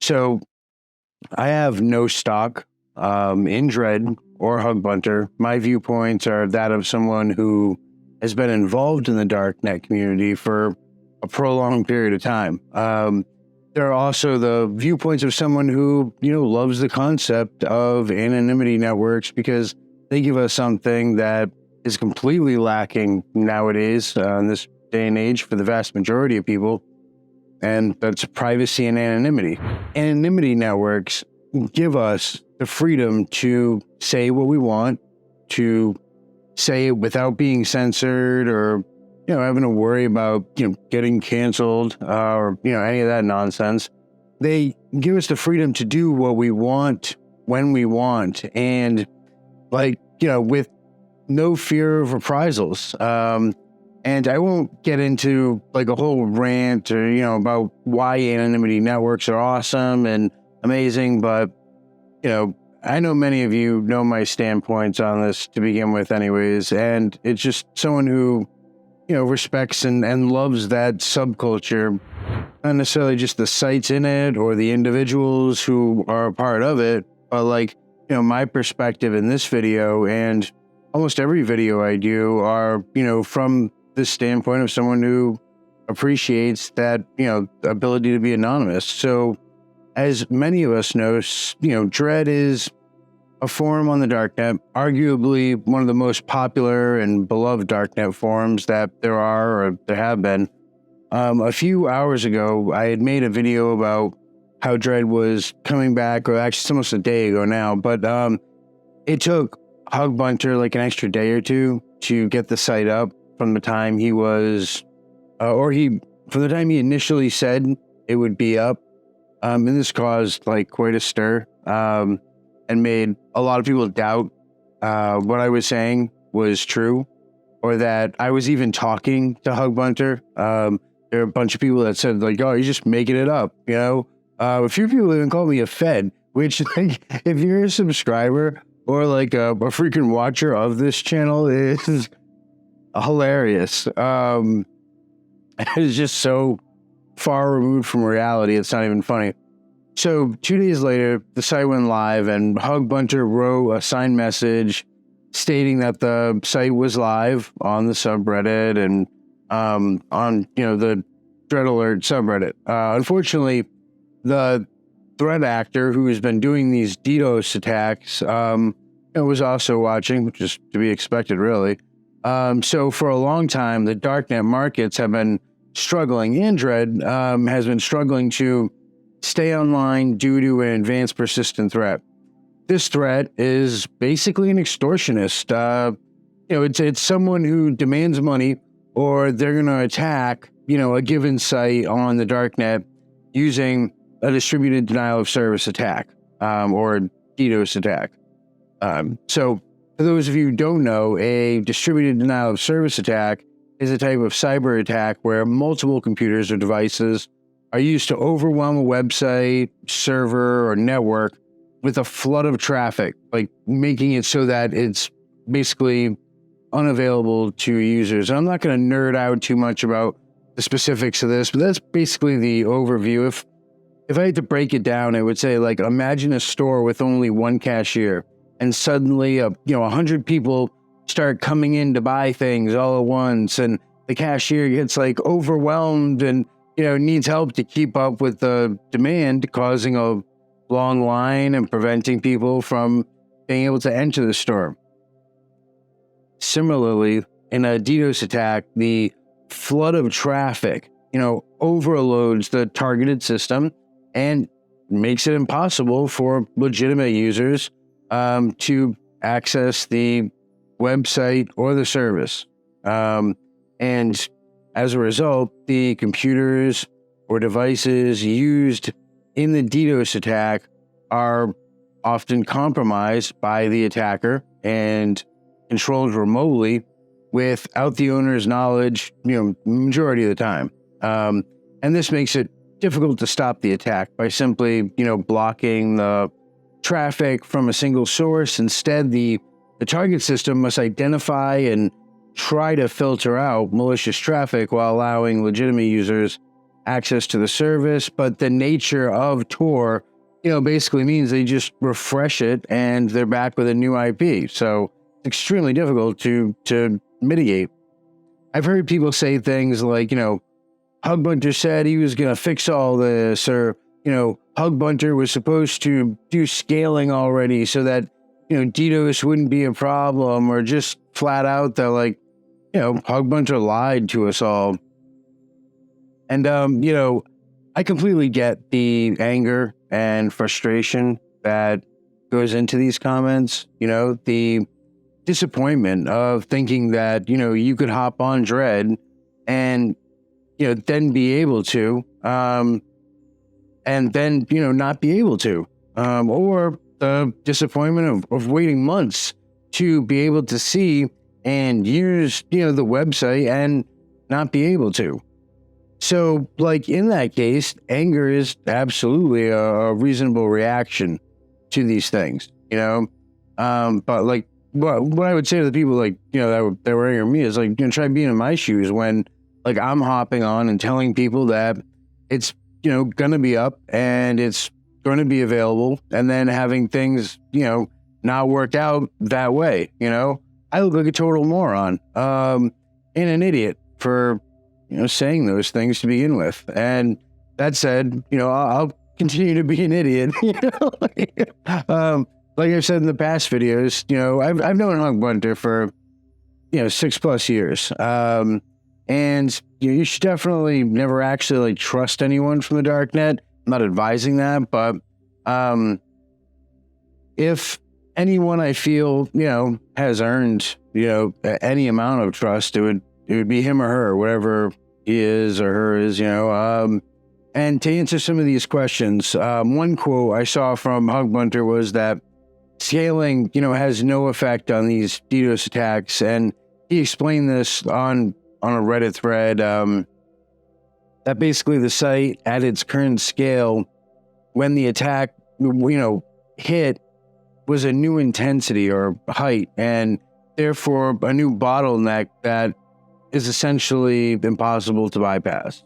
So I have no stock in Dread or Hugbunter. My viewpoints are that of someone who has been involved in the Darknet community for a prolonged period of time. There are also the viewpoints of someone who, loves the concept of anonymity networks because they give us something that is completely lacking nowadays in this day and age for the vast majority of people, and that's privacy and anonymity. Anonymity networks give us the freedom to say what we want, to say it without being censored or, having to worry about, getting canceled or, any of that nonsense. They give us the freedom to do what we want when we want and with no fear of reprisals. And I won't get into a whole rant or, about why anonymity networks are awesome and amazing, but, I know many of you know my standpoints on this to begin with anyways, and it's just someone who, respects and loves that subculture, not necessarily just the sites in it or the individuals who are a part of it, but my perspective in this video and almost every video I do are, from the standpoint of someone who appreciates that, the ability to be anonymous. So as many of us know, Dread is a forum on the Darknet, arguably one of the most popular and beloved Darknet forums that there are or there have been. A few hours ago, I had made a video about how Dread was coming back, or actually it's almost a day ago now, but it took Hugbunter an extra day or two to get the site up from the time he was, from the time he initially said it would be up. And this caused quite a stir and made a lot of people doubt what I was saying was true, or that I was even talking to Hugbunter. There are a bunch of people that said oh, you're just making it up. A few people even called me a Fed, which if you're a subscriber or a frequent watcher of this channel, is hilarious. It's just so far removed from reality, it's not even funny. So 2 days later, the site went live and Hugbunter wrote a signed message stating that the site was live on the subreddit and on the Dread Alert subreddit. Unfortunately, the threat actor who has been doing these DDoS attacks was also watching, which is to be expected, really. So for a long time, the Darknet markets have been struggling, and Dread has been struggling to stay online due to an advanced persistent threat. This threat is basically an extortionist. It's someone who demands money, or they're going to attack, a given site on the Darknet using a distributed denial of service attack, or DDoS attack. So for those of you who don't know, a distributed denial of service attack is a type of cyber attack where multiple computers or devices are used to overwhelm a website, server, or network with a flood of traffic, making it so that it's basically unavailable to users. And I'm not going to nerd out too much about the specifics of this, but that's basically the overview. If I had to break it down, I would say, imagine a store with only one cashier, and suddenly, 100 people start coming in to buy things all at once, and the cashier gets overwhelmed and needs help to keep up with the demand, causing a long line and preventing people from being able to enter the store. Similarly, in a DDoS attack, the flood of traffic, overloads the targeted system and makes it impossible for legitimate users to access the website or the service. And as a result, the computers or devices used in the DDoS attack are often compromised by the attacker and controlled remotely without the owner's knowledge, majority of the time. And this makes it difficult to stop the attack by simply, blocking the traffic from a single source. Instead, the target system must identify and try to filter out malicious traffic while allowing legitimate users access to the service, but the nature of Tor, basically means they just refresh it and they're back with a new IP. So it's extremely difficult to mitigate. I've heard people say things like, Hugbunter said he was going to fix all this, or, Hugbunter was supposed to do scaling already so that, DDoS wouldn't be a problem, or just flat out that, like, Hugbunter lied to us all. And, I completely get the anger and frustration that goes into these comments, the disappointment of thinking that, you could hop on Dread and, then be able to, and then, not be able to, or the disappointment of waiting months to be able to see and use, the website and not be able to. So, like, in that case, anger is absolutely a reasonable reaction to these things, but like, what I would say to the people, like, that were angering me is, like, try being in my shoes when, like, I'm hopping on and telling people that it's, gonna be up and it's going to be available, and then having things, not work out that way. I look like a total moron, and an idiot for, saying those things to begin with. And that said, I'll continue to be an idiot. Like I've said in the past videos, I've known Hugbunter for, 6+ years. And you should definitely never actually, like, trust anyone from the Darknet. I'm not advising that, but if anyone I feel, has earned, any amount of trust, it would be him or her, whatever he is or her is, and to answer some of these questions, one quote I saw from Hugbunter was that scaling, has no effect on these DDoS attacks, and he explained this on a Reddit thread, that basically the site at its current scale, when the attack, hit, was a new intensity or height, and therefore a new bottleneck that is essentially impossible to bypass.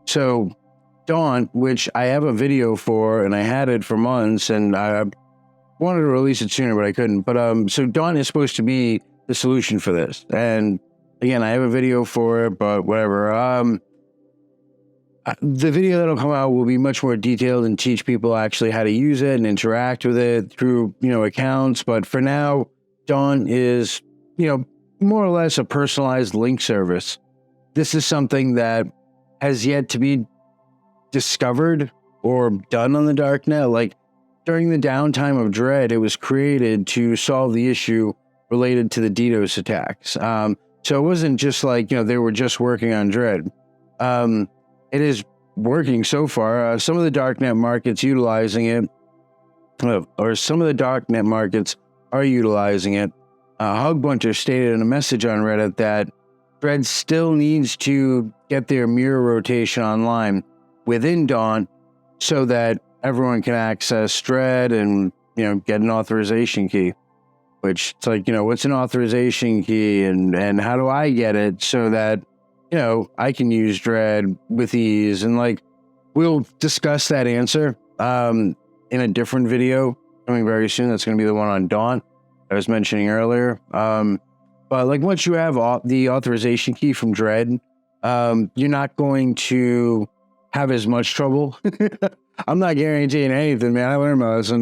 So Daunt, which I have a video for, and I had it for months, and I wanted to release it sooner, but I couldn't. But so Daunt is supposed to be the solution for this. And again, I have a video for it, but whatever. The video that'll come out will be much more detailed and teach people actually how to use it and interact with it through, accounts. But for now, Daunt is, more or less a personalized link service. This is something that has yet to be discovered or done on the Darknet. Like, during the downtime of Dread, it was created to solve the issue related to the DDoS attacks. So it wasn't just like, they were just working on Dread. It is working so far. Some of the Darknet markets utilizing it, or some of the Darknet markets are utilizing it. Hugbunter stated in a message on Reddit that Dread still needs to get their mirror rotation online within Daunt so that everyone can access Dread and, get an authorization key. Which, it's like, what's an authorization key, and how do I get it so that, I can use Dread with ease? And, like, we'll discuss that answer in a different video coming very soon. That's going to be the one on Daunt I was mentioning earlier. But, like, once you have the authorization key from Dread, you're not going to have as much trouble. I'm not guaranteeing anything, man. I learned my lesson.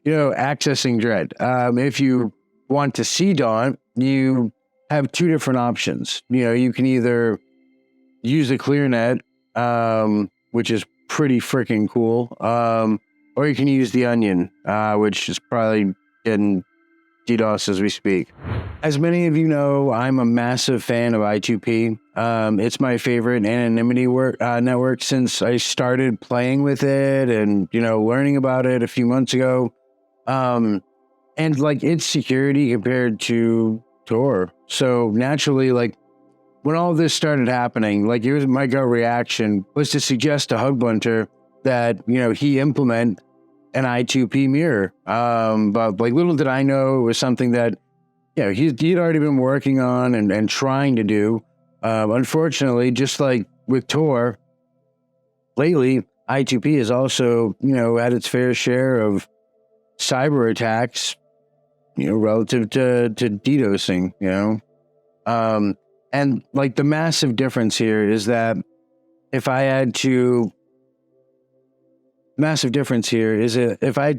Accessing Dread. If you want to see Daunt, you have two different options. You can either use a clearnet, which is pretty freaking cool, or you can use the Onion, which is probably getting DDoS as we speak. As many of you know, I'm a massive fan of I2P. It's my favorite anonymity network since I started playing with it and, learning about it a few months ago. And, like, its security compared to Tor. So naturally, like, when all this started happening, like, it was my gut reaction was to suggest to Hugbunter that, he implement an I2P mirror. But, like, little did I know it was something that, he'd already been working on and trying to do. Unfortunately, just like with Tor, lately, I2P has also, had its fair share of cyber attacks, relative to DDoSing, and like the massive difference here is that if I had to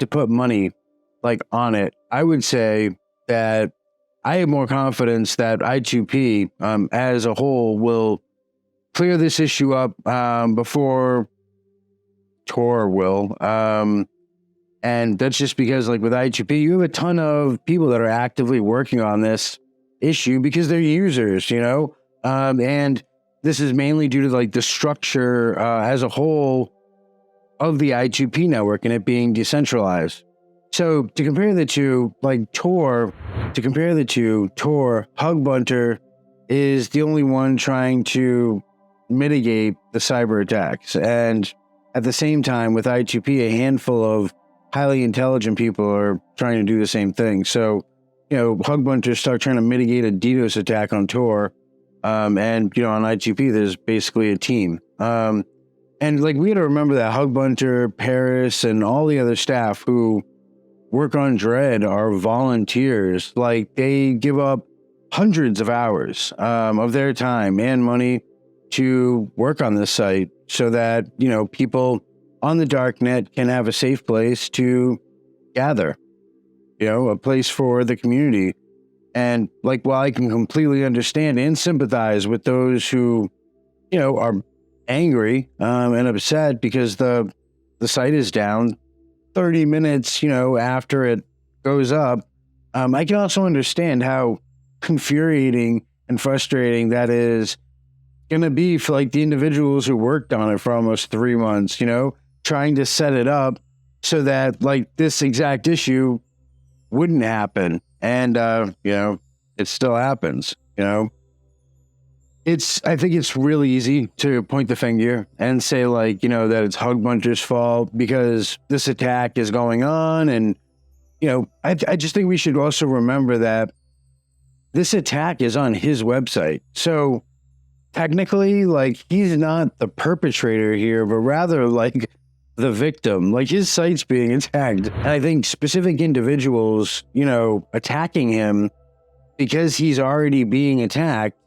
put money like on it, I would say that I have more confidence that I2P as a whole will clear this issue up before Tor will. And that's just because, like with I2P, you have a ton of people that are actively working on this issue because they're users, and this is mainly due to like the structure as a whole of the I2P network and it being decentralized. So to compare the two, Hugbunter is the only one trying to mitigate the cyber attacks. And at the same time, with I2P, a handful of highly intelligent people are trying to do the same thing. So, Hugbunter start trying to mitigate a DDoS attack on Tor. And, on I2P, there's basically a team. And like, we got to remember that Hugbunter, Paris, and all the other staff who work on Dread are volunteers. Like, they give up hundreds of hours of their time and money to work on this site so that, people on the Darknet can have a safe place to gather, a place for the community. And like, while I can completely understand and sympathize with those who, are angry and upset because the site is down 30 minutes, after it goes up, I can also understand how infuriating and frustrating that is going to be for like the individuals who worked on it for almost 3 months, trying to set it up so that like this exact issue wouldn't happen. And, it still happens, I think it's really easy to point the finger and say like, that it's Hugbunter's fault because this attack is going on. And, I just think we should also remember that this attack is on his website. So technically, like, he's not the perpetrator here, but rather like the victim. Like, his site's being attacked. And I think specific individuals, attacking him because he's already being attacked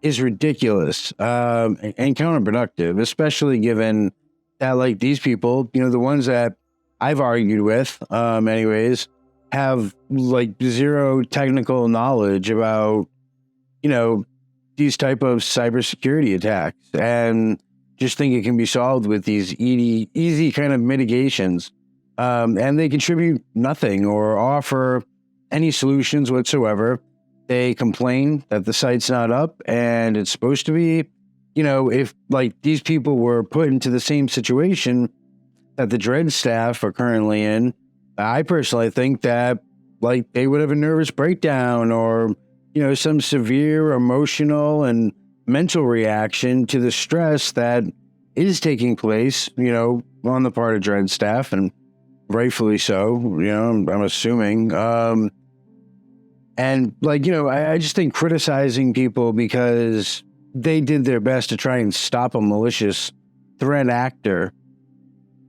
is ridiculous and counterproductive, especially given that like these people, the ones that I've argued with anyways, have like zero technical knowledge about, these type of cybersecurity attacks and just think it can be solved with these easy kind of mitigations. And they contribute nothing or offer any solutions whatsoever. They complain that the site's not up and it's supposed to be. If like these people were put into the same situation that the Dread staff are currently in, I personally think that like they would have a nervous breakdown or, some severe emotional and mental reaction to the stress that is taking place, on the part of Dread staff, and rightfully so, I'm assuming. And like, I just think criticizing people because they did their best to try and stop a malicious threat actor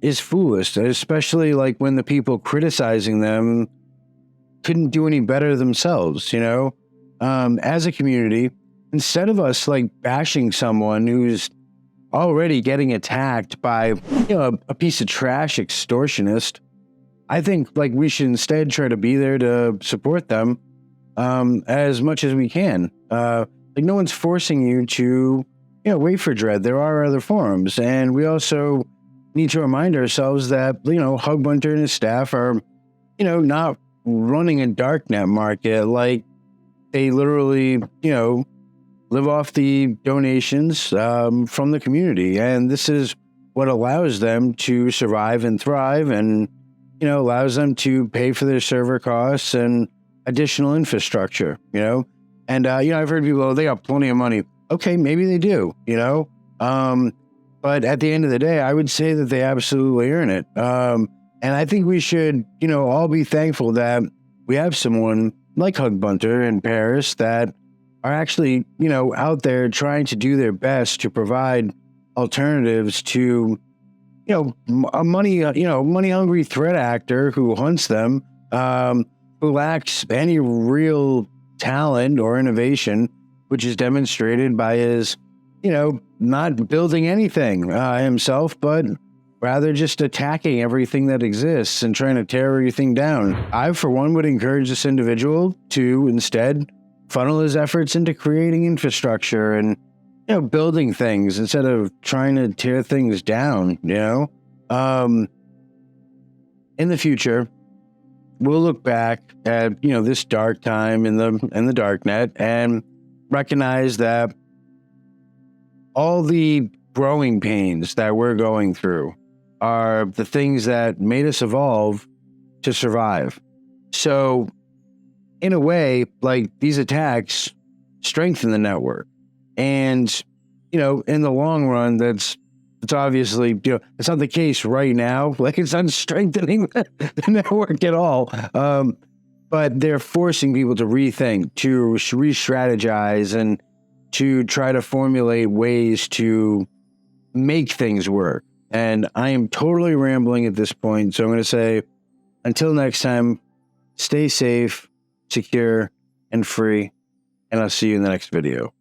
is foolish, especially like when the people criticizing them couldn't do any better themselves, as a community. Instead of us like bashing someone who's already getting attacked by, a piece of trash extortionist, I think like we should instead try to be there to support them as much as we can. Like no one's forcing you to, wait for Dread. There are other forums, and we also need to remind ourselves that, Hugbunter and his staff are, not running a darknet market. Like they literally, live off the donations from the community. And this is what allows them to survive and thrive and, allows them to pay for their server costs and additional infrastructure, And, I've heard people, oh, they got plenty of money. Okay, maybe they do, but at the end of the day, I would say that they absolutely earn it. And I think we should, all be thankful that we have someone like Hugbunter and Paris that are actually, out there trying to do their best to provide alternatives to, a money hungry threat actor who hunts them, who lacks any real talent or innovation, which is demonstrated by his, not building anything himself, but rather just attacking everything that exists and trying to tear everything down. I, for one, would encourage this individual to instead funnel his efforts into creating infrastructure and, building things instead of trying to tear things down, In the future, we'll look back at, this dark time in the Darknet and recognize that all the growing pains that we're going through are the things that made us evolve to survive. So, in a way, like, these attacks strengthen the network. And, in the long run, it's obviously, it's not the case right now. Like, it's not strengthening the network at all. But they're forcing people to rethink, to re-strategize, and to try to formulate ways to make things work. And I am totally rambling at this point, so I'm going to say, until next time, stay safe, secure, and free, and I'll see you in the next video.